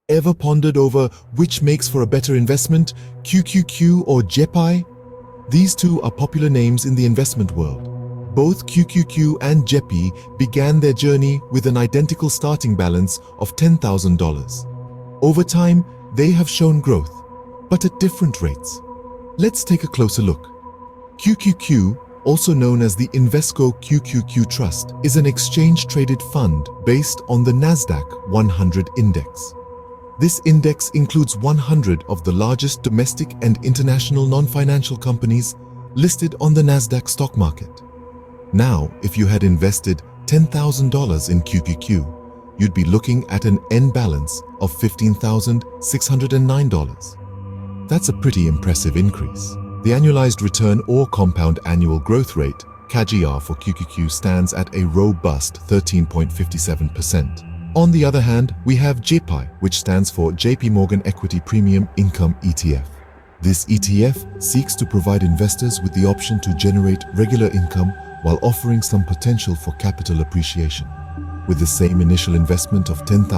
Ever pondered over which makes for a better investment, QQQ or JEPI? These two are popular names in the investment world. Both QQQ and JEPI began their journey with an identical starting balance of $10,000. Over time, they have shown growth, but at different rates. Let's take a closer look. QQQ, also known as the Invesco QQQ Trust, is an exchange-traded fund based on the Nasdaq 100 index. This index includes 100 of the largest domestic and international non-financial companies listed on the Nasdaq stock market. Now, if you had invested $10,000 in QQQ, you'd be looking at an end balance of $15,609. That's a pretty impressive increase. The annualized return or compound annual growth rate, CAGR for QQQ, stands at a robust 13.57%. On the other hand, we have JEPI, which stands for JP Morgan Equity Premium Income ETF. This ETF seeks to provide investors with the option to generate regular income while offering some potential for capital appreciation. With the same initial investment of $10,000,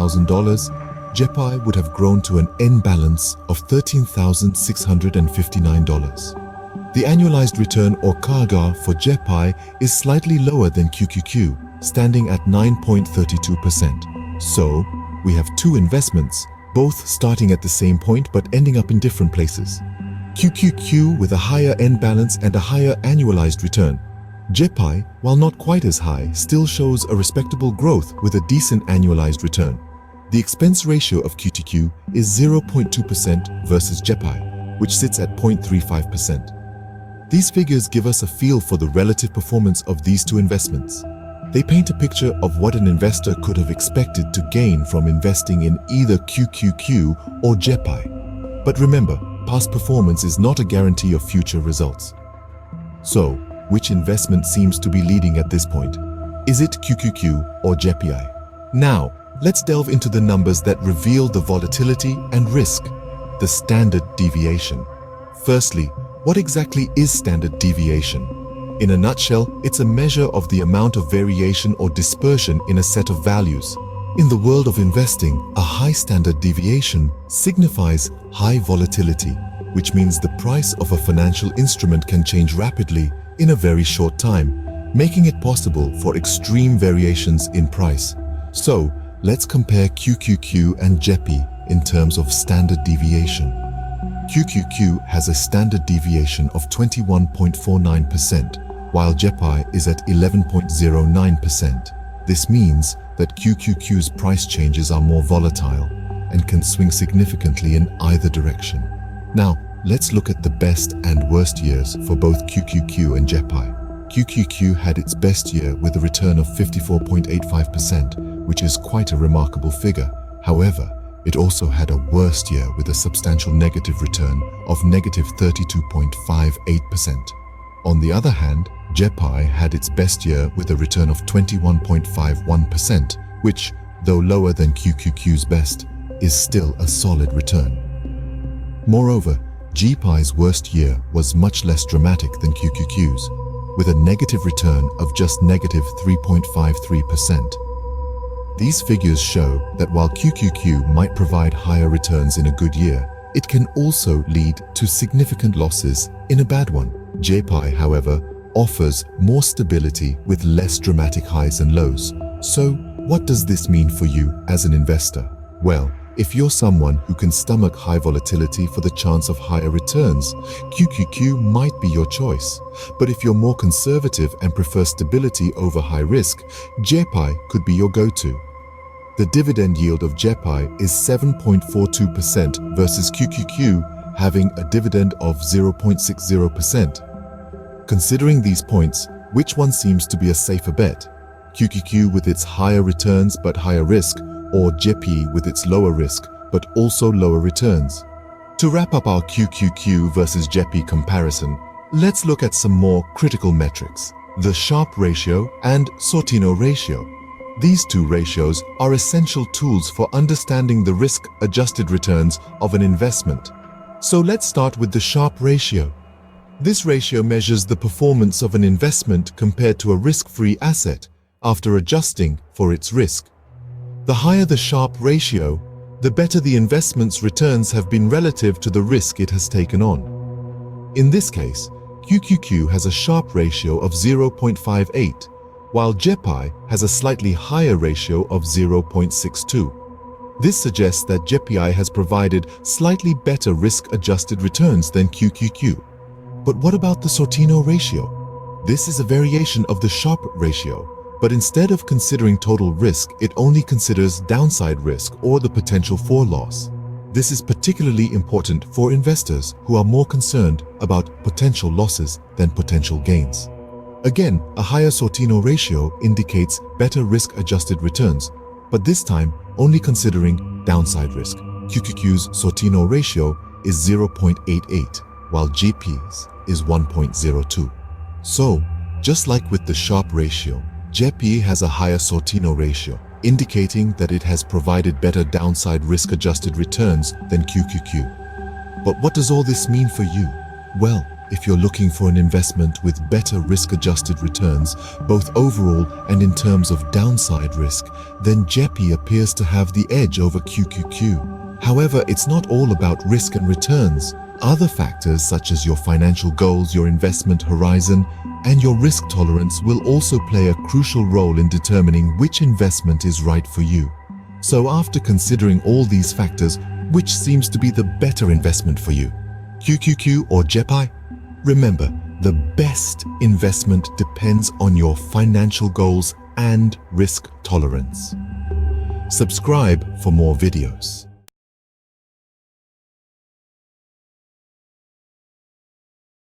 JEPI would have grown to an end balance of $13,659. The annualized return or CAGR for JEPI is slightly lower than QQQ, standing at 9.32%. So, we have two investments, both starting at the same point but ending up in different places. QQQ with a higher end balance and a higher annualized return. JEPI, while not quite as high, still shows a respectable growth with a decent annualized return. The expense ratio of QQQ is 0.2% versus JEPI, which sits at 0.35%. These figures give us a feel for the relative performance of these two investments. They paint a picture of what an investor could have expected to gain from investing in either QQQ or JEPI. But remember, past performance is not a guarantee of future results. So, which investment seems to be leading at this point? Is it QQQ or JEPI? Now, let's delve into the numbers that reveal the volatility and risk, the standard deviation. Firstly, what exactly is standard deviation? In a nutshell, it's a measure of the amount of variation or dispersion in a set of values. In the world of investing, a high standard deviation signifies high volatility, which means the price of a financial instrument can change rapidly in a very short time, making it possible for extreme variations in price. So, let's compare QQQ and JEPI in terms of standard deviation. QQQ has a standard deviation of 21.49%, while JEPI is at 11.09%. This means that QQQ's price changes are more volatile and can swing significantly in either direction. Now, let's look at the best and worst years for both QQQ and JEPI. QQQ had its best year with a return of 54.85%, which is quite a remarkable figure. However, it also had a worst year with a substantial negative return of negative 32.58%. On the other hand, JEPI had its best year with a return of 21.51%, which, though lower than QQQ's best, is still a solid return. Moreover, JEPI's worst year was much less dramatic than QQQ's, with a negative return of just negative 3.53%. These figures show that while QQQ might provide higher returns in a good year, it can also lead to significant losses in a bad one. JEPI, however, offers more stability with less dramatic highs and lows. So, what does this mean for you as an investor? Well, if you're someone who can stomach high volatility for the chance of higher returns, QQQ might be your choice. But if you're more conservative and prefer stability over high risk, JEPI could be your go-to. The dividend yield of JEPI is 7.42% versus QQQ having a dividend of 0.60%. Considering these points, which one seems to be a safer bet? QQQ with its higher returns but higher risk, or JEPI with its lower risk but also lower returns? To wrap up our QQQ versus JEPI comparison, let's look at some more critical metrics: the Sharpe ratio and Sortino ratio. These two ratios are essential tools for understanding the risk-adjusted returns of an investment. So let's start with the Sharpe ratio. This ratio measures the performance of an investment compared to a risk-free asset after adjusting for its risk. The higher the Sharpe ratio, the better the investment's returns have been relative to the risk it has taken on. In this case, QQQ has a Sharpe ratio of 0.58, while JEPI has a slightly higher ratio of 0.62. This suggests that JEPI has provided slightly better risk-adjusted returns than QQQ. But what about the Sortino ratio? This is a variation of the Sharpe ratio, but instead of considering total risk, it only considers downside risk or the potential for loss. This is particularly important for investors who are more concerned about potential losses than potential gains. Again, a higher Sortino ratio indicates better risk-adjusted returns, but this time only considering downside risk. QQQ's Sortino ratio is 0.88, while JEPI's is 1.02. So, just like with the Sharpe ratio, JEPI has a higher Sortino ratio, indicating that it has provided better downside risk-adjusted returns than QQQ. But what does all this mean for you? Well, if you're looking for an investment with better risk-adjusted returns, both overall and in terms of downside risk, then JEPI appears to have the edge over QQQ. However, it's not all about risk and returns. Other factors such as your financial goals, your investment horizon, and your risk tolerance will also play a crucial role in determining which investment is right for you. So after considering all these factors, which seems to be the better investment for you? QQQ or JEPI? Remember, the best investment depends on your financial goals and risk tolerance. Subscribe for more videos.